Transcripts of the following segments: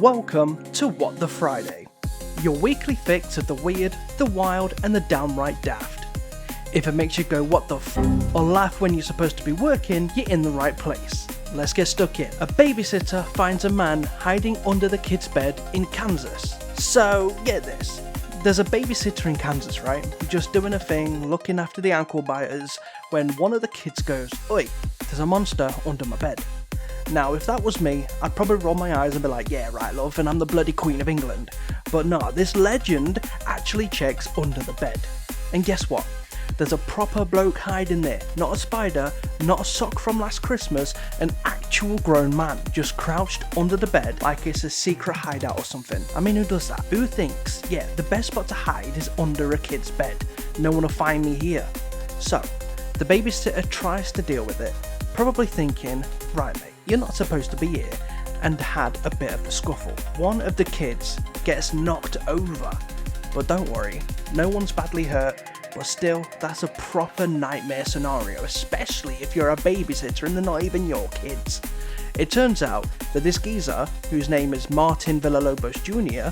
Welcome to What the Friday, your weekly fix of the weird, the wild and the downright daft. If it makes you go what the f*** or laugh when you're supposed to be working, you're in the right place. Let's get stuck in. A babysitter finds a man hiding under the kid's bed in Kansas. So, get this. There's a babysitter in Kansas, right? Just doing a thing, looking after the ankle biters, when one of the kids goes, "Oi, there's a monster under my bed." Now, if that was me, I'd probably roll my eyes and be like, "Yeah, right, love, and I'm the bloody Queen of England." But nah, this legend actually checks under the bed. And guess what? There's a proper bloke hiding there. Not a spider, not a sock from last Christmas, an actual grown man just crouched under the bed like it's a secret hideout or something. I mean, who does that? Who thinks, yeah, the best spot to hide is under a kid's bed? No one will find me here. So, the babysitter tries to deal with it, probably thinking, right mate, you're not supposed to be here, and had a bit of a scuffle. One of the kids gets knocked over, but don't worry, no one's badly hurt, but still, that's a proper nightmare scenario, especially if you're a babysitter and they're not even your kids. It turns out that this geezer, whose name is Martin Villalobos Jr.,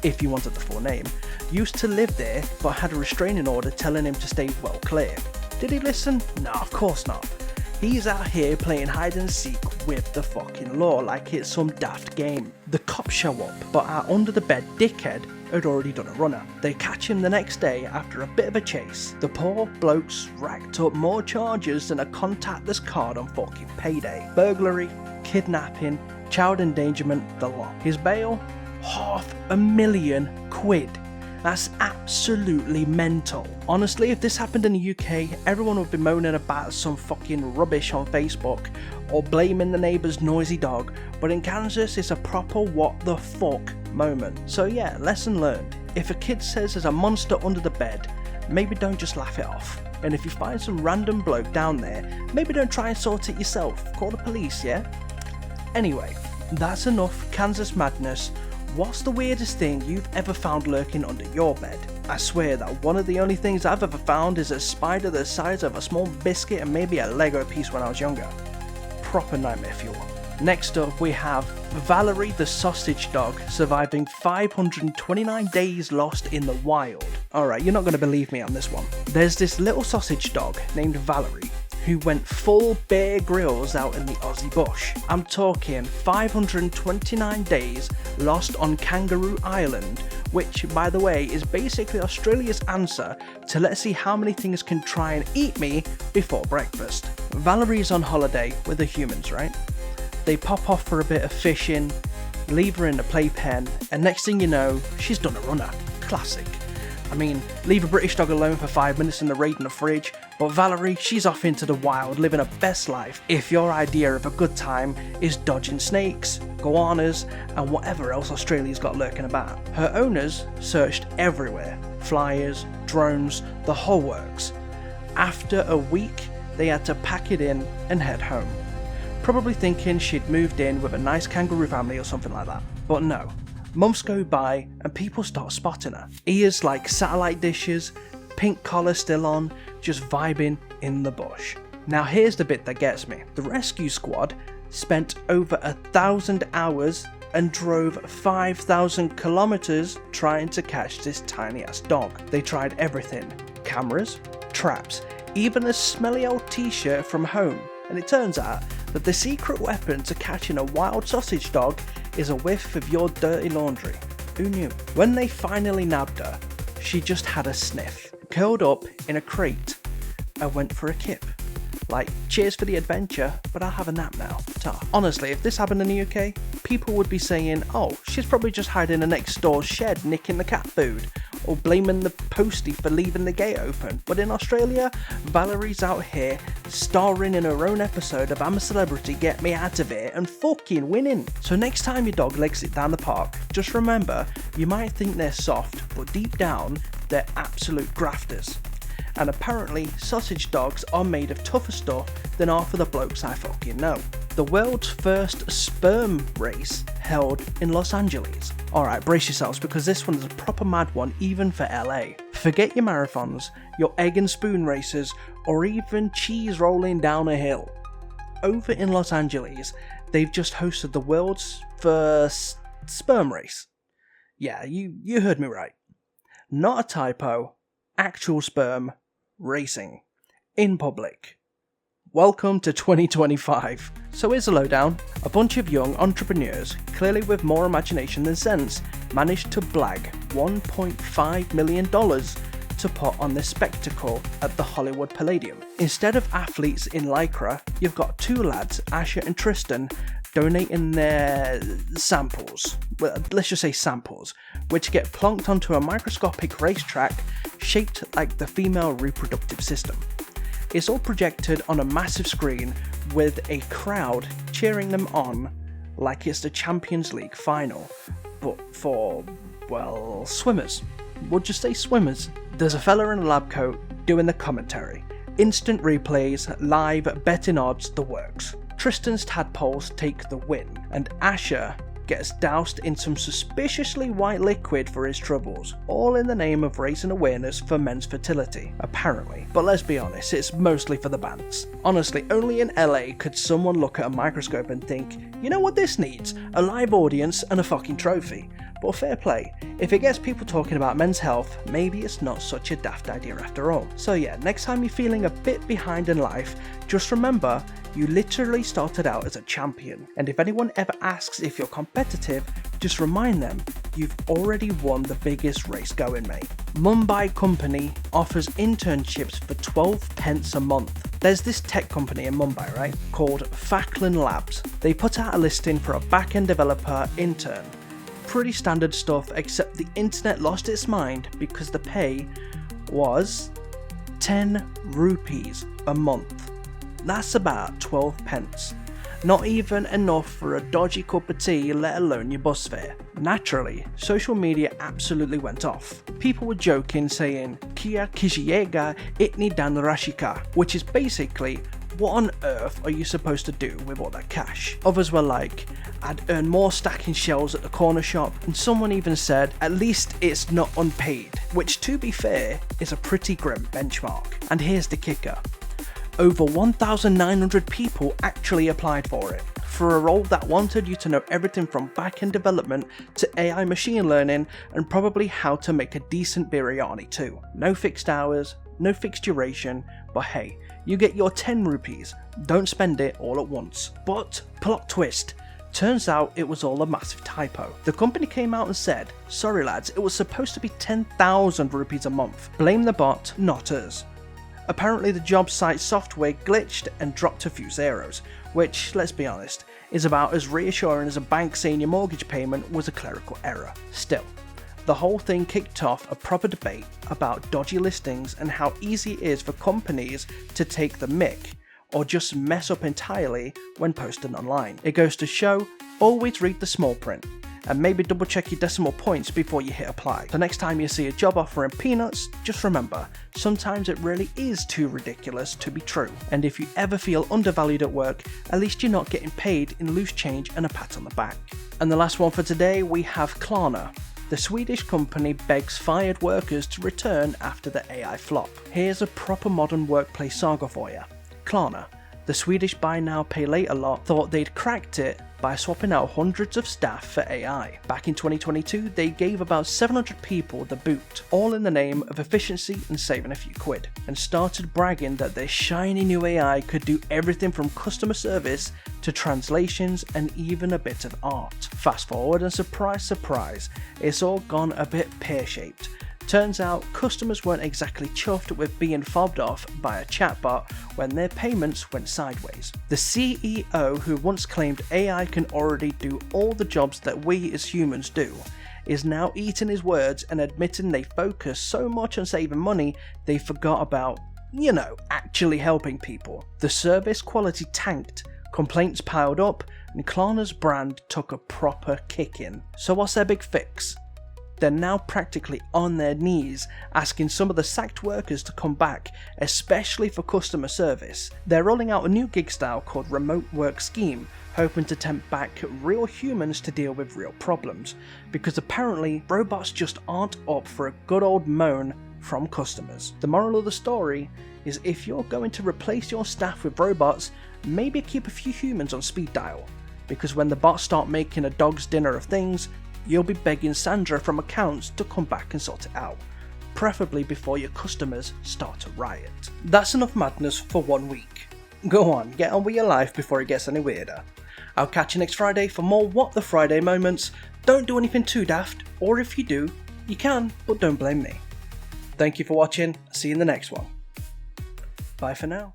if you wanted the full name, used to live there but had a restraining order telling him to stay well clear. Did he listen? No, of course not. He's out here playing hide and seek with the fucking law like it's some daft game. The cops show up, but our under the bed dickhead had already done a runner. They catch him the next day after a bit of a chase. The poor bloke's racked up more charges than a contactless card on fucking payday. Burglary, kidnapping, child endangerment, the lot. His bail? £500,000. That's absolutely mental. Honestly, if this happened in the UK, everyone would be moaning about some fucking rubbish on Facebook or blaming the neighbour's noisy dog, but in Kansas it's a proper what the fuck moment. So yeah, lesson learned. If a kid says there's a monster under the bed, maybe don't just laugh it off. And if you find some random bloke down there, maybe don't try and sort it yourself. Call the police, yeah? Anyway, that's enough Kansas madness. What's the weirdest thing you've ever found lurking under your bed? I swear that one of the only things I've ever found is a spider the size of a small biscuit and maybe a Lego piece when I was younger. Proper nightmare fuel. Next up we have Valerie the sausage dog surviving 529 days lost in the wild. Alright, you're not going to believe me on this one. There's this little sausage dog named Valerie who went full Bear Grylls out in the Aussie bush. I'm talking 529 days lost on Kangaroo Island, which, by the way, is basically Australia's answer to let's see how many things can try and eat me before breakfast. Valerie's on holiday with the humans, right? They pop off for a bit of fishing, leave her in the playpen, and next thing you know, she's done a runner. Classic. I mean, leave a British dog alone for 5 minutes in the raid in the fridge, but Valerie, she's off into the wild living her best life if your idea of a good time is dodging snakes, goannas, and whatever else Australia's got lurking about. Her owners searched everywhere, flyers, drones, the whole works. After a week, they had to pack it in and head home. Probably thinking she'd moved in with a nice kangaroo family or something like that, but no. Months go by and people start spotting her. Ears like satellite dishes, pink collar still on, just vibing in the bush. Now here's the bit that gets me. The rescue squad spent over 1,000 hours and drove 5,000 kilometers trying to catch this tiny ass dog. They tried everything. Cameras, traps, even a smelly old t-shirt from home. And it turns out that the secret weapon to catching a wild sausage dog is a whiff of your dirty laundry. Who knew? When they finally nabbed her, she just had a sniff, curled up in a crate, and went for a kip. Like, cheers for the adventure, but I'll have a nap now. Honestly, if this happened in the UK, people would be saying, oh, she's probably just hiding in the next door's shed nicking the cat food, or blaming the postie for leaving the gate open. But in Australia, Valerie's out here starring in her own episode of I'm a Celebrity, Get Me Out of Here, and fucking winning. So next time your dog legs it down the park, just remember, you might think they're soft, but deep down, they're absolute grafters. And apparently, sausage dogs are made of tougher stuff than half of the blokes I fucking know. The world's first sperm race held in Los Angeles. Alright, brace yourselves because this one is a proper mad one even for LA. Forget your marathons, your egg and spoon races, or even cheese rolling down a hill. Over in Los Angeles, they've just hosted the world's first sperm race. Yeah, you heard me right. Not a typo, actual sperm racing. In public. Welcome to 2025. So here's a lowdown. A bunch of young entrepreneurs, clearly with more imagination than sense, managed to blag $1.5 million to put on this spectacle at the Hollywood Palladium. Instead of athletes in Lycra, you've got two lads, Asher and Tristan, donating their samples, well, let's just say samples, which get plonked onto a microscopic racetrack shaped like the female reproductive system. It's all projected on a massive screen with a crowd cheering them on like it's the Champions League final, but for, well, swimmers. We'll just say swimmers. There's a fella in a lab coat doing the commentary. Instant replays, live betting odds, the works. Tristan's tadpoles take the win, and Asher gets doused in some suspiciously white liquid for his troubles, all in the name of raising awareness for men's fertility, apparently. But let's be honest, it's mostly for the bands. Honestly, only in LA could someone look at a microscope and think, you know what this needs? A live audience and a fucking trophy. But fair play, if it gets people talking about men's health, maybe it's not such a daft idea after all. So yeah, next time you're feeling a bit behind in life, just remember, you literally started out as a champion. And if anyone ever asks if you're competitive, just remind them, you've already won the biggest race going, mate. Mumbai company offers internships for 12 pence a month. There's this tech company in Mumbai, right, called Faklan Labs. They put out a listing for a back-end developer intern. Pretty standard stuff, except the internet lost its mind because the pay was 10 rupees a month. That's about 12 pence. Not even enough for a dodgy cup of tea, let alone your bus fare. Naturally, social media absolutely went off. People were joking, saying, Kia kijiyega itni dan rashika, which is basically, what on earth are you supposed to do with all that cash? Others were like, I'd earn more stacking shells at the corner shop, and someone even said, at least it's not unpaid, which to be fair, is a pretty grim benchmark. And here's the kicker. Over 1,900 people actually applied for it, for a role that wanted you to know everything from back-end development to AI machine learning, and probably how to make a decent biryani too. No fixed hours, no fixed duration, but hey, you get your 10 rupees, don't spend it all at once. But, plot twist, turns out it was all a massive typo. The company came out and said, sorry lads, it was supposed to be 10,000 rupees a month. Blame the bot, not us. Apparently the job site software glitched and dropped a few zeros, which, let's be honest, is about as reassuring as a bank saying your mortgage payment was a clerical error. Still, the whole thing kicked off a proper debate about dodgy listings and how easy it is for companies to take the mick or just mess up entirely when posted online. It goes to show, always read the small print, and maybe double check your decimal points before you hit apply. So next time you see a job offer in peanuts, just remember, sometimes it really is too ridiculous to be true. And if you ever feel undervalued at work, at least you're not getting paid in loose change and a pat on the back. And the last one for today, we have Klarna. The Swedish company begs fired workers to return after the AI flop. Here's a proper modern workplace saga for you. Klarna, the Swedish buy now pay later lot, thought they'd cracked it by swapping out hundreds of staff for AI. Back in 2022, they gave about 700 people the boot, all in the name of efficiency and saving a few quid, and started bragging that their shiny new AI could do everything from customer service to translations and even a bit of art. Fast forward and surprise, surprise, it's all gone a bit pear-shaped. Turns out customers weren't exactly chuffed with being fobbed off by a chatbot when their payments went sideways. The CEO, who once claimed AI can already do all the jobs that we as humans do, is now eating his words and admitting they focus so much on saving money they forgot about, actually helping people. The service quality tanked, complaints piled up, and Klarna's brand took a proper kicking. So what's their big fix? They're now practically on their knees asking some of the sacked workers to come back, especially for customer service. They're rolling out a new gig style called Remote Work Scheme, hoping to tempt back real humans to deal with real problems, because apparently robots just aren't up for a good old moan from customers. The moral of the story is if you're going to replace your staff with robots, maybe keep a few humans on speed dial, because when the bots start making a dog's dinner of things, you'll be begging Sandra from accounts to come back and sort it out, preferably before your customers start to riot. That's enough madness for 1 week. Go on, get on with your life before it gets any weirder. I'll catch you next Friday for more What the Friday moments. Don't do anything too daft, or if you do, you can, but don't blame me. Thank you for watching, see you in the next one. Bye for now.